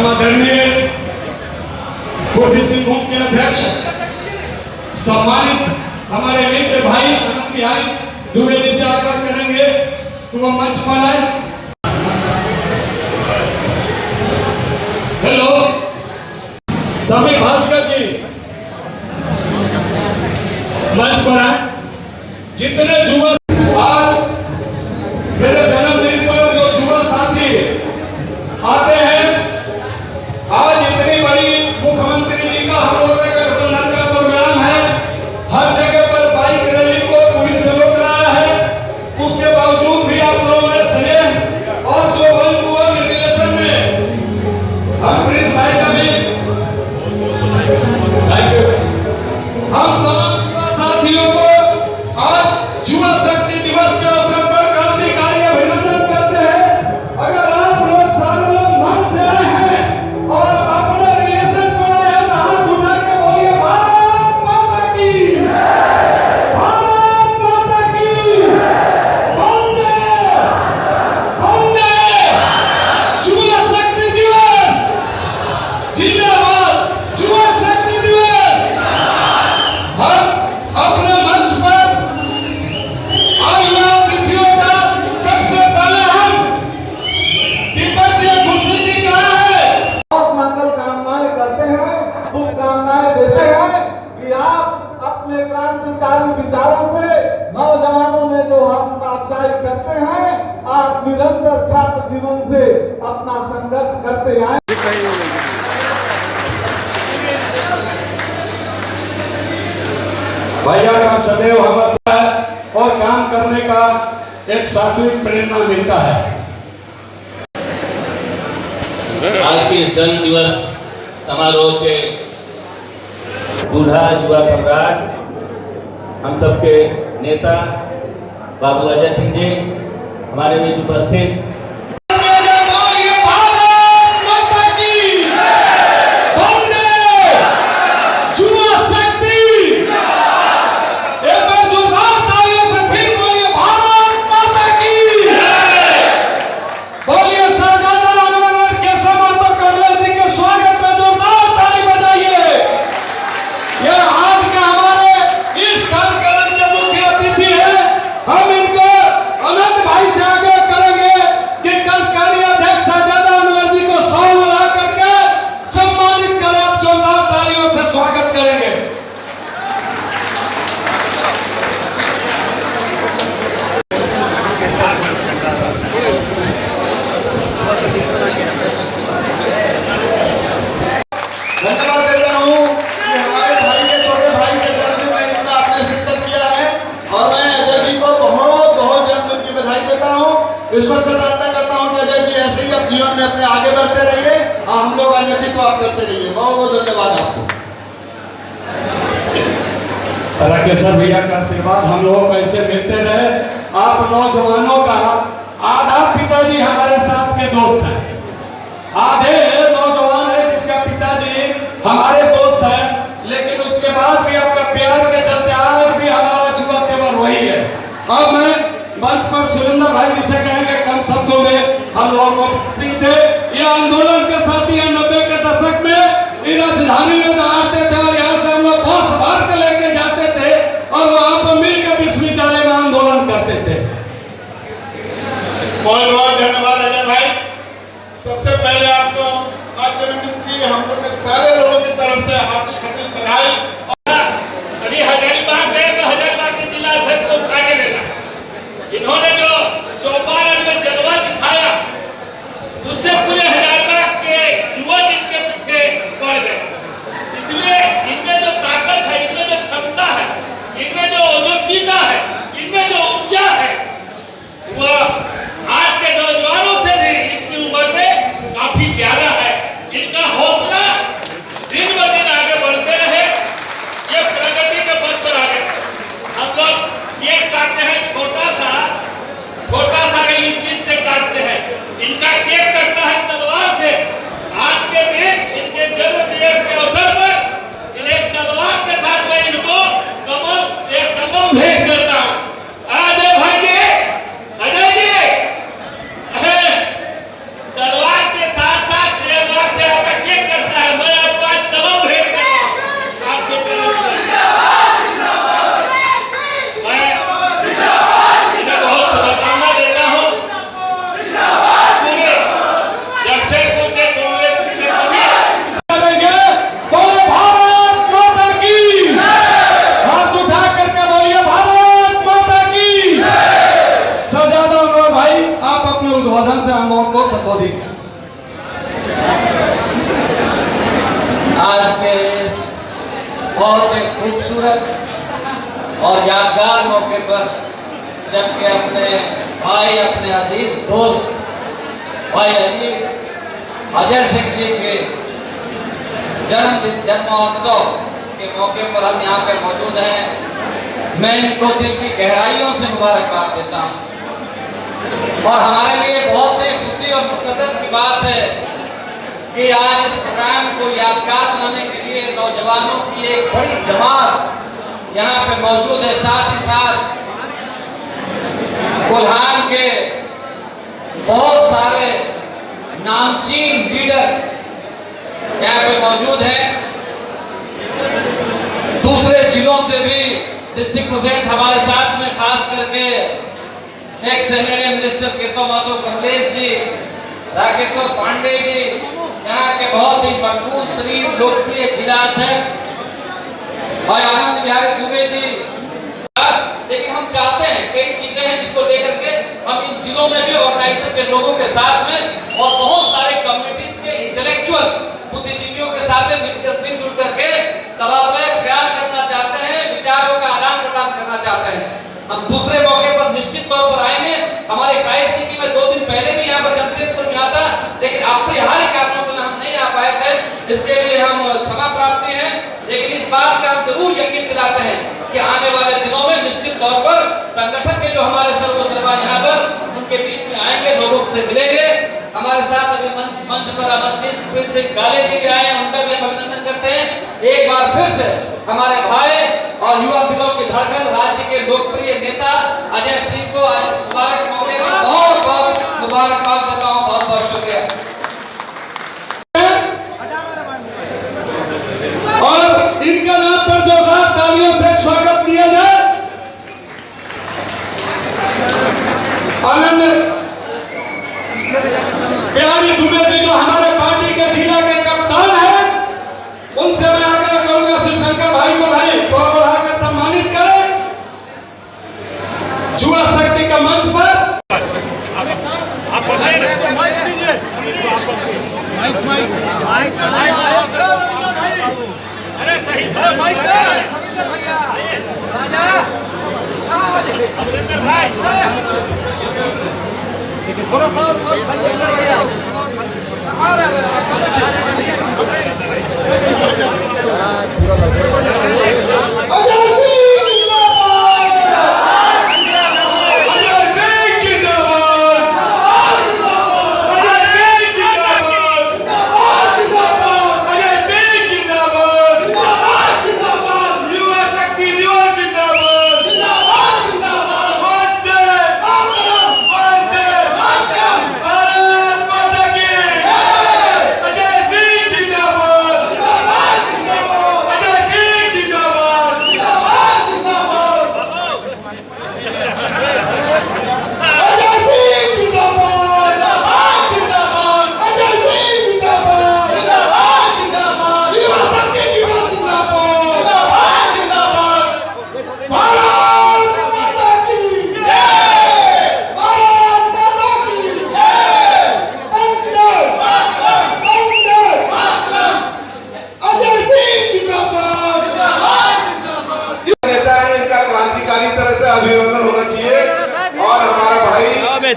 आदरणीय पूर्वी सिंहभूम के अध्यक्ष सम्मानित हमारे मित्र भाई अनंत बिहारी दुबे जी से आग्रह करेंगे कि वो मंच पर आए। हेलो सभी भास्कर जी मंच पर आए। जितने युवा आज मेरे जन्मदिन पर जो युवा साथी आते हैं, आज इतनी बड़ी मुख्यमंत्री जी का हम लोगों का गठबंधन का प्रोग्राम है, हर जगह पर बाइक रैली को पुलिस रोक रहा है, उसके बावजूद भी आप लोगों ने स्नेह और जो वन टू वन रिलेशन में हम प्रिंस भाई का भी हम तमाम युवा साथियों को आज युवा शक्ति दिवस के अवसर पर क्रांतिकारी अभिनंदन करते हैं। अगर आप लोग सारे लोग मन से आए हैं और अपने रिलेशन को आए हैं, हाथ उठा के बोलिए भारत माता की, भारत माता की, वंदे वंदे। युवा शक्ति दिवस जिंदाबाद, युवा शक्ति दिवस। हम अपने मंच पर आयुवा तिथियों का सबसे पहले हम दीपक जी खुशी जी कहा है, बहुत मंगल कामनाएं करते हैं, शुभकामनाएं देते हैं कि आप अपने क्रांतिकारी विचारों से नौजवानों में जो हौसला अफजाई करते हैं, आप निरंतर छात्र जीवन से अपना संघर्ष करते आए। भैया का सदैव हवस है और काम करने का एक सात्विक प्रेरणा मिलता है। आज के इस जन्म दिवस समारोह के बूढ़ा युवा सम्राट हम सबके नेता बाबू अजय सिंह जी हमारे बीच उपस्थित। धन्यवाद देता हूँ कि हमारे भाई के छोटे भाई के जन्मदिन में इतना आपने शिरकत किया है, और मैं अजय जी को बहुत बहुत जन्मदिन की बधाई देता हूँ। ईश्वर से प्रार्थना करता हूँ कि अजय जी ऐसे ही अब जीवन में अपने आगे बढ़ते रहिए और हम लोग का नेतृत्व आप करते रहिए। बहुत बहुत धन्यवाद आपको। राकेश्वर भैया का आशीर्वाद हम लोगों को ऐसे मिलते रहे। आप नौजवानों का आधा पिताजी हमारे साथ के दोस्त हैं, आधे नौजवान है जिसका पिताजी हमारे दोस्त हैं, लेकिन उसके बाद भी आपका प्यार के चलते आज भी हमारा युवा तेवर वही है। अब मैं मंच पर सुरेंद्र भाई जी से कहेंगे कम शब्दों में हम लोगों को सिंह थे, ये आंदोलन के साथी 90 के दशक में इन राजधानी में दहाड़ते थे और यहाँ से हम लोग बस भर के लेके जाते थे और वहां पर मिलकर विश्वविद्यालय में आंदोलन करते थे। बहुत बहुत धन्यवाद अजय भाई। सबसे पहले आपको आज जन्मदिन की हम लोग के सारे लोगों की तरफ से हार्दिक हार्दिक बधाई। अभी हजारीबाग गए तो हजारीबाग के जिला अध्यक्ष को उठा के लेना, इन्होंने जो चौपारण में जलवा दिखाया उससे पूरे हजारीबाग के युवक इनके पीछे पड़ गए। इसलिए इनमें जो ताकत है, इनमें जो क्षमता है, इनमें जो ओजस्वीता है, इनमें जो ऊर्जा है, वह आज के नौजवानों से भी इनकी उम्र में काफी ज्यादा है। इनका हौसला दिन ब दिन आगे बढ़ते रहे, ये प्रगति के पथ पर आगे। हम लोग ये काटते हैं छोटा सा ये चीज से काटते हैं, इनका केक कटता है तलवार से। आज के दिन इनके जन्म दिवस के अवसर पर इन्हें तलवार के साथ में इनको कमल खूबसूरत और यादगार मौके पर जबकि अपने भाई, अपने अजीज दोस्त भाई अजय सिंह जी के जन्मोत्सव के मौके पर हम यहाँ पे मौजूद हैं। मैं इनको दिल की गहराइयों से मुबारकबाद देता हूँ और हमारे लिए बहुत ही खुशी और मुस्तक़बिल की बात है कि आज इस प्रोग्राम को यादगार बनाने के लिए नौजवानों की एक बड़ी जमात यहाँ पे मौजूद है। साथ ही साथ कोल्हान के बहुत सारे नामचीन लीडर यहाँ पे मौजूद हैं। दूसरे जिलों से भी डिस्ट्रिक्ट प्रेसिडेंट हमारे साथ में, खास करके ex MLA minister Keshav Madhav Kamlesh ji, Rakeshwar Pandey ji, यहाँ के बहुत ही मकबूल तरीन लोकप्रिय जिला अध्यक्ष और आनंद बिहारी दुबे जी। लेकिन हम चाहते हैं कई चीजें हैं जिसको लेकर के हम इन जिलों में भी ऑर्गेनाइजेशन के लोगों के साथ में और बहुत सारे कम्युनिटीज के इंटेलेक्चुअल बुद्धिजीवियों के साथ मिलजुल करके तबादला ख्याल करना चाहते हैं, विचारों का आदान प्रदान करना चाहते हैं। हम दूसरे मौके पर निश्चित तौर पर आएंगे। हमारी ख्वाहिश थी कि मैं 2 दिन पहले भी यहाँ पर जमशेदपुर में आता, लेकिन अपरिहार्य कारणों से हम नहीं आ पाए थे। इसके लिए हम क्षमा प्रार्थी हैं, लेकिन इस बात का हम जरूर यकीन दिलाते हैं कि आने वाले दिनों में निश्चित तौर पर संगठन के जो हमारे सर्वसर्वा यहाँ पर उनके बीच में आएंगे, लोगों से मिलेंगे। हमारे साथ अभी मंच पर अमरजीत सिंह काले जी भी आए, उनका भी अभिनंदन करते हैं। एक बार फिर से हमारे भाई और युवा दिलों की धड़कन, राज्य के लोकप्रिय नेता अजय सिंह को आज इस मुबारक मौके पर बहुत बहुत मुबारकबाद देता हूँ। बहुत बहुत शुक्रिया। और इनका नाम पर जोरदार तालियों से स्वागत किया जाए। आनंद बिहारी दुबे जी जो हमारे पार्टी के जिला के कप्तान हैं, उनसे मैं आग्रह करूंगा शिवशंकर भाई को भाई 100 बढ़ा के सम्मानित करें युवा शक्ति का मंच पर। अरे सही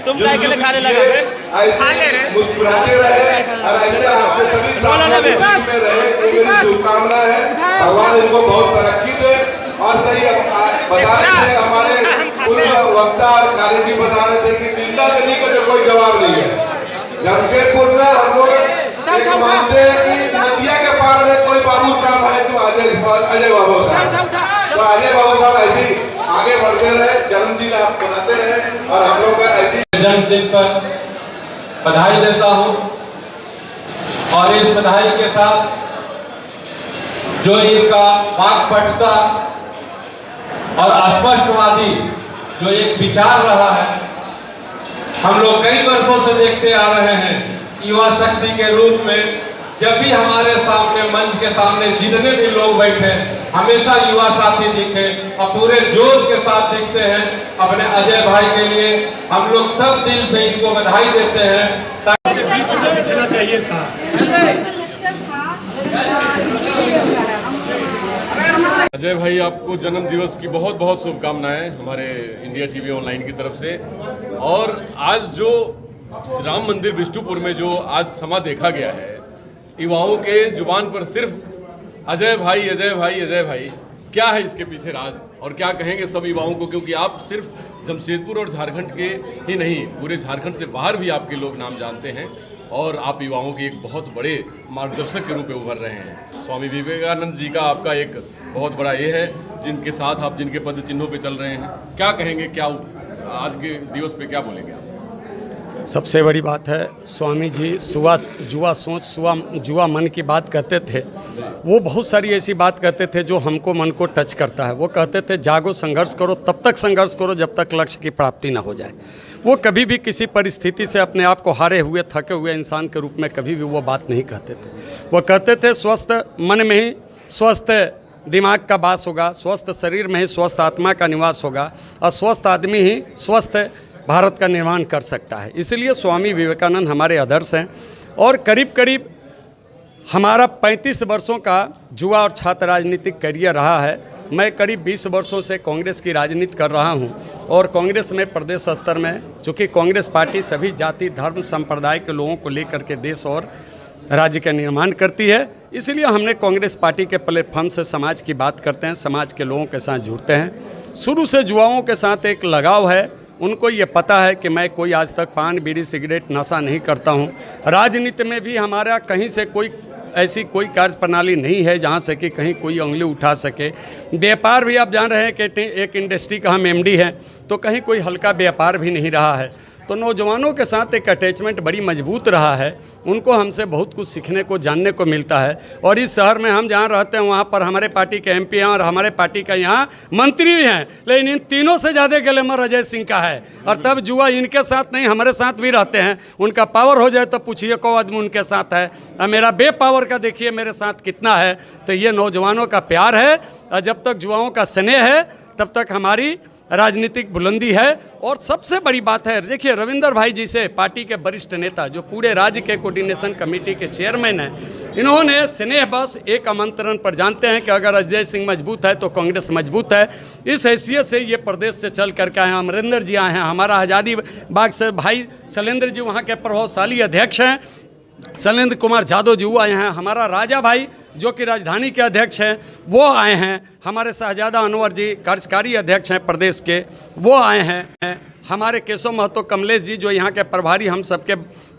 तुम क्या के लिए खाने लगा ऐसे मुस्कुराते रहे और ऐसे आपके सभी साथियों के बीच में रहे, ये मेरी शुभकामना है। भगवान इनको बहुत तरक्की दे। और सही बता रहे थे हमारे पूर्व वक्ता और काले जी बता रहे थे कि जिंदा दिल्ली का तो कोई जवाब नहीं है। जमशेदपुर में हम लोग एक मानते हैं कि नदिया के पार में कोई बाबू साहब है तो अजय बाबू साहब, तो अजय बाबू साहब ऐसे आगे बढ़ते रहे, जन्मदिन आप मनाते रहे और हम लोग का ऐसी जन्मदिन पर बधाई देता हूं। और इस बधाई के साथ जो इनका वाक्पटुता और स्पष्टवादी जो एक विचार रहा है, हम लोग कई वर्षों से देखते आ रहे हैं। युवा शक्ति के रूप में जब भी हमारे सामने मंच के सामने जितने भी लोग बैठे, हमेशा युवा साथी दिखे और पूरे जोश के साथ दिखते हैं। अपने अजय भाई के लिए हम लोग सब दिल से इनको बधाई देते हैं। चाहिए था अजय भाई, आपको जन्म दिवस की बहुत बहुत शुभकामनाएं हमारे इंडिया टीवी ऑनलाइन की तरफ से। और आज जो राम मंदिर बिष्टुपुर में जो आज समा देखा गया है, युवाओं के जुबान पर सिर्फ अजय भाई अजय भाई अजय भाई, क्या है इसके पीछे राज और क्या कहेंगे सब युवाओं को? क्योंकि आप सिर्फ जमशेदपुर और झारखंड के ही नहीं, पूरे झारखंड से बाहर भी आपके लोग नाम जानते हैं और आप युवाओं के एक बहुत बड़े मार्गदर्शक के रूप में उभर रहे हैं। स्वामी विवेकानंद जी का आपका एक बहुत बड़ा ये है, जिनके साथ आप जिनके पद चिन्हों पे चल रहे हैं, क्या कहेंगे, क्या आज के दिवस पे क्या बोलेंगे आप? सबसे बड़ी बात है, स्वामी जी जुआ सोच जुआ मन की बात कहते थे। वो बहुत सारी ऐसी बात कहते थे जो हमको मन को टच करता है। वो कहते थे जागो, संघर्ष करो, तब तक संघर्ष करो जब तक लक्ष्य की प्राप्ति ना हो जाए। वो कभी भी किसी परिस्थिति से अपने आप को हारे हुए, थके हुए इंसान के रूप में कभी भी वो बात नहीं कहते थे। वो कहते थे स्वस्थ मन में ही स्वस्थ दिमाग का वास होगा, स्वस्थ शरीर में ही स्वस्थ आत्मा का निवास होगा, और स्वस्थ आदमी ही स्वस्थ भारत का निर्माण कर सकता है। इसलिए स्वामी विवेकानंद हमारे आदर्श हैं। और करीब करीब हमारा 35 वर्षों का जुआ और छात्र राजनीतिक करियर रहा है। मैं करीब 20 वर्षों से कांग्रेस की राजनीति कर रहा हूं और कांग्रेस में प्रदेश स्तर में, चूँकि कांग्रेस पार्टी सभी जाति धर्म संप्रदाय के लोगों को लेकर के देश और राज्य का निर्माण करती है, इसलिए हमने कांग्रेस पार्टी के प्लेटफॉर्म से समाज की बात करते हैं, समाज के लोगों के साथ जुड़ते हैं। शुरू से जुआओं के साथ एक लगाव है। उनको ये पता है कि मैं कोई आज तक पान बीड़ी सिगरेट नशा नहीं करता हूँ। राजनीति में भी हमारा कहीं से कोई ऐसी कोई कार्य प्रणाली नहीं है जहाँ से कि कहीं कोई उंगली उठा सके। व्यापार भी आप जान रहे हैं कि एक इंडस्ट्री का हम एमडी हैं, तो कहीं कोई हल्का व्यापार भी नहीं रहा है। तो नौजवानों के साथ एक अटैचमेंट बड़ी मजबूत रहा है। उनको हमसे बहुत कुछ सीखने को, जानने को मिलता है। और इस शहर में हम जहाँ रहते हैं वहाँ पर हमारे पार्टी के एमपी हैं और हमारे पार्टी का यहाँ मंत्री भी हैं, लेकिन इन तीनों से ज़्यादा ग्लैमर अजय सिंह का है। और तब जुआ इनके साथ नहीं, हमारे साथ भी रहते हैं। उनका पावर हो जाए तो पूछिए कौ आदमी उनके साथ है, और मेरा बे पावर का देखिए मेरे साथ कितना है। तो ये नौजवानों का प्यार है, और जब तक जुआओं का स्नेह है तब तक हमारी राजनीतिक बुलंदी है। और सबसे बड़ी बात है, देखिए रविंदर भाई जी से, पार्टी के वरिष्ठ नेता जो पूरे राज्य के कोऑर्डिनेशन कमेटी के चेयरमैन हैं, इन्होंने स्नेह बस एक आमंत्रण पर, जानते हैं कि अगर अजय सिंह मजबूत है तो कांग्रेस मजबूत है। इस हैसियत से ये प्रदेश से चल करके आए हैं। अमरिंदर जी आए हैं, हमारा आज़ादी बाग से भाई शैलेंद्र जी वहाँ के प्रभावशाली अध्यक्ष हैं, शैलेंद्र कुमार यादव जी वो आए हैं। हमारा राजा भाई जो कि राजधानी के अध्यक्ष हैं वो आए हैं। हमारे शहजादा अनवर जी कार्यकारी अध्यक्ष हैं प्रदेश के, वो आए हैं। हमारे केशव महतो कमलेश जी जो यहाँ के प्रभारी हम सबके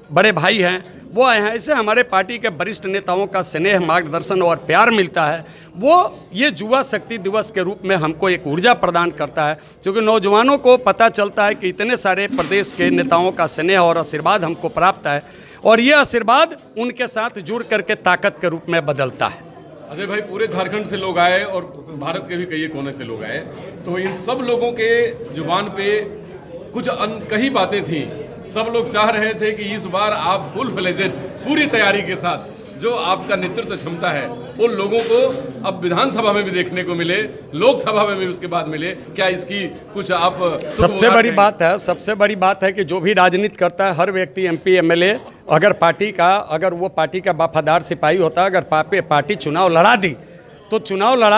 बड़े भाई हैं, वो आए हैं। ऐसे हमारे पार्टी के वरिष्ठ नेताओं का स्नेह, मार्गदर्शन और प्यार मिलता है। वो ये जुआ शक्ति दिवस के रूप में हमको एक ऊर्जा प्रदान करता है, क्योंकि नौजवानों को पता चलता है कि इतने सारे प्रदेश के नेताओं का स्नेह और आशीर्वाद हमको प्राप्त है, और ये आशीर्वाद उनके साथ जुड़ करके ताकत के रूप में बदलता है। अजय भाई, पूरे झारखंड से लोग आए और भारत के भी कई कोने से लोग आए, तो इन सब लोगों के जुबान पे कुछ कई बातें थी। सब लोग चाह रहे थे कि इस बार आप फुल फ्लेजेड पूरी तैयारी के साथ जो आपका नेतृत्व क्षमता है उन लोगों को अब विधानसभा में भी देखने को मिले, लोकसभा में भी उसके बाद मिले। क्या इसकी कुछ आप सबसे बड़ी बात है कि जो भी राजनीति करता है हर व्यक्ति एमपी एमएलए अगर वो पार्टी का वफादार सिपाही होता है, अगर पार्टी चुनाव लड़ा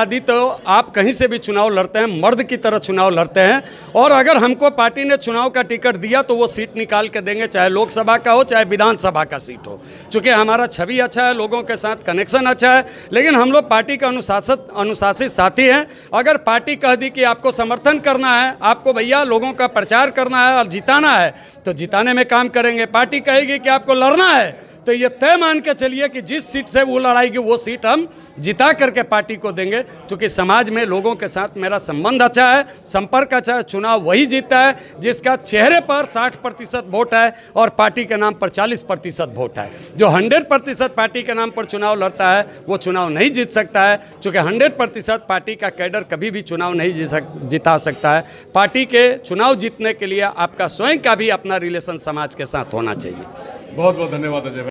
दी तो आप कहीं से भी चुनाव लड़ते हैं, मर्द की तरह चुनाव लड़ते हैं। और अगर हमको पार्टी ने चुनाव का टिकट दिया तो वो सीट निकाल के देंगे, चाहे लोकसभा का हो चाहे विधानसभा का सीट हो। चूँकि हमारा छवि अच्छा है, लोगों के साथ कनेक्शन अच्छा है, लेकिन हम लोग पार्टी का अनुशासित साथी हैं। अगर पार्टी कह दी कि आपको समर्थन करना है, आपको भैया लोगों का प्रचार करना है और जिताना है, तो जिताने में काम करेंगे। पार्टी कहेगी कि आपको लड़ना है, तो ये तय मान के चलिए कि जिस सीट से वो लड़ाएगी वो सीट हम जिता करके पार्टी को देंगे। क्योंकि समाज में लोगों के साथ मेरा संबंध अच्छा है, संपर्क अच्छा है। चुनाव वही जीतता है जिसका चेहरे पर 60% वोट है और पार्टी के नाम पर 40% वोट है। जो 100% पार्टी के नाम पर चुनाव लड़ता है वो चुनाव नहीं जीत सकता है, क्योंकि 100% पार्टी का कैडर कभी भी चुनाव नहीं जिता सकता है। पार्टी के चुनाव जीतने के लिए आपका स्वयं का भी अपना रिलेशन समाज के साथ होना चाहिए। बहुत बहुत धन्यवाद अजय भाई।